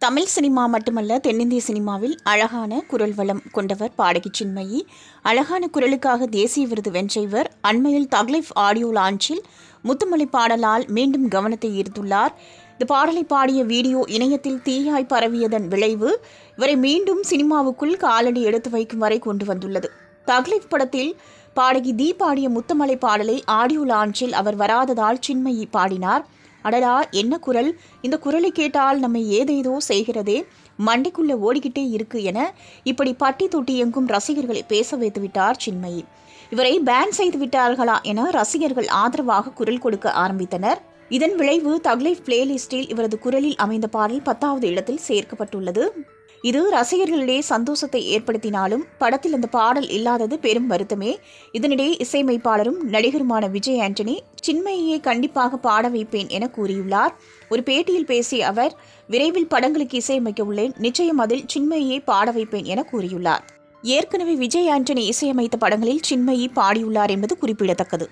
Tamil cinema மட்டுமல்ல, தென்னிந்திய சினிமாவில் அழகான குரல் வளம் கொண்டவர் பாடகி சின்மயி. அழகான குரலுக்காக தேசிய விருது வென்ற இவர் அண்மையில் தக்லைஃப் ஆடியோ லான்ச்சில் முத்துமலை பாடலால் மீண்டும் கவனத்தை ஈர்த்துள்ளார். இந்த பாடலை பாடிய வீடியோ இணையத்தில் தீயாய் பரவியதன் விளைவு இவரை மீண்டும் சினிமாவுக்குள் காலடி எடுத்து வைக்கும் வரை கொண்டு வந்துள்ளது. தக்லைஃப் படத்தில் பாடகி தீ பாடிய முத்துமலை பாடலை ஆடியோ லான்ச்சில் அவர் வராததால் சின்மயி பாடினார். அடடா, என்ன குரல்! இந்த குரலை கேட்டால் நம்மை ஏதேதோ செய்கிறதே, மண்டைக்குள்ள ஓடிக்கிட்டே இருக்கு என இப்படி பட்டி தொட்டி எங்கும் ரசிகர்களை பேச வைத்து விட்டார் சின்மயி. இவரை பேன் செய்து விட்டார்களா என ரசிகர்கள் ஆதரவாக குரல் கொடுக்க ஆரம்பித்தனர். இதன் விளைவு தக்லைஃப் பிளேலிஸ்டில் இவரது குரலில் அமைந்த பாடல் 10வது இடத்தில் சேர்க்கப்பட்டுள்ளது. இது ரசிகர்களிடையே சந்தோஷத்தை ஏற்படுத்தினாலும் படத்தில் அந்த பாடல் இல்லாதது பெரும் வருத்தமே. இதனிடையே இசையமைப்பாளரும் நடிகருமான விஜய் ஆண்டனி சின்மயியை கண்டிப்பாக பாட வைப்பேன் என கூறியுள்ளார். ஒரு பேட்டியில் பேசிய அவர், விரைவில் படங்களுக்கு இசையமைக்க உள்ளேன், நிச்சயம் அதில் சின்மயியை பாட வைப்பேன் என கூறியுள்ளார். ஏற்கனவே விஜய் ஆண்டனி இசையமைத்த படங்களில் சின்மயி பாடியுள்ளார் என்பது குறிப்பிடத்தக்கது.